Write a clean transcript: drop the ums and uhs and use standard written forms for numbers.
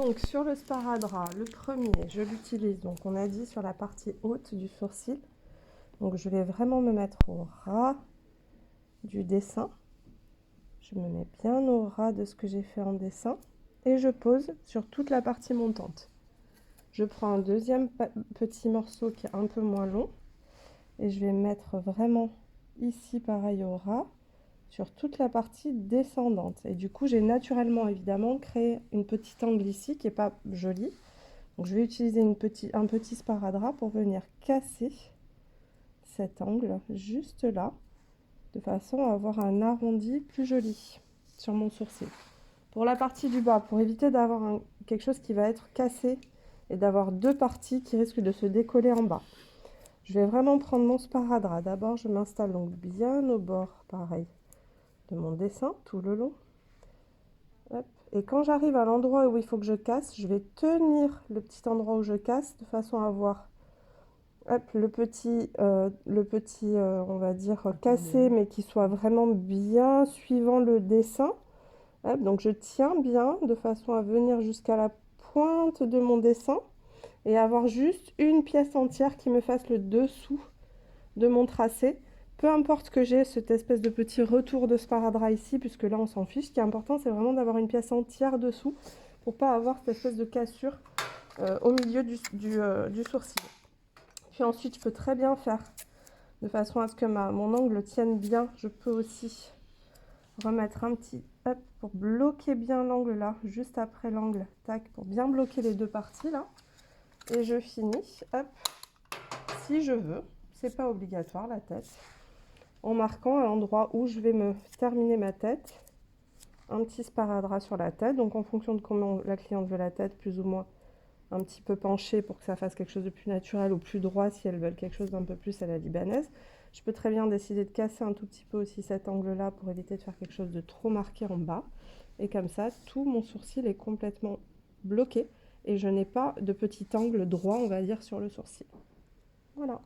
Donc sur le sparadrap, le premier, je l'utilise, donc on a dit sur la partie haute du sourcil. Donc je vais vraiment me mettre au ras du dessin. Je me mets bien au ras de ce que j'ai fait en dessin et je pose sur toute la partie montante. Je prends un deuxième petit morceau qui est un peu moins long et je vais mettre vraiment ici pareil au ras sur toute la partie descendante. Et du coup, j'ai naturellement évidemment créé une petite angle ici qui n'est pas jolie. Donc je vais utiliser un petit sparadrap pour venir casser cet angle juste là, de façon à avoir un arrondi plus joli sur mon sourcil. Pour la partie du bas, pour éviter d'avoir quelque chose qui va être cassé et d'avoir deux parties qui risquent de se décoller en bas, je vais vraiment prendre mon sparadrap. D'abord, je m'installe donc bien au bord, pareil, de mon dessin, tout le long. Hop. Et quand j'arrive à l'endroit où il faut que je casse, je vais tenir le petit endroit où je casse de façon à avoir hop, le petit on va dire, cassé, mais qui soit vraiment bien suivant le dessin. Hop, donc je tiens bien de façon à venir jusqu'à la pointe de mon dessin et avoir juste une pièce entière qui me fasse le dessous de mon tracé. Peu importe que j'ai cette espèce de petit retour de sparadrap ici, puisque là on s'en fiche. Ce qui est important, c'est vraiment d'avoir une pièce entière dessous pour pas avoir cette espèce de cassure au milieu du sourcil. Puis ensuite, je peux très bien faire de façon à ce que mon angle tienne bien. Je peux aussi remettre un petit hop pour bloquer bien l'angle là, juste après l'angle, tac, pour bien bloquer les deux parties là. Et je finis, hop, si je veux, c'est pas obligatoire la tête, en marquant à l'endroit où je vais me terminer ma tête, un petit sparadrap sur la tête. Donc en fonction de comment la cliente veut la tête, plus ou moins un petit peu penché pour que ça fasse quelque chose de plus naturel ou plus droit si elles veulent quelque chose d'un peu plus à la libanaise. Je peux très bien décider de casser un tout petit peu aussi cet angle-là pour éviter de faire quelque chose de trop marqué en bas. Et comme ça, tout mon sourcil est complètement bloqué et je n'ai pas de petit angle droit, on va dire, sur le sourcil. Voilà.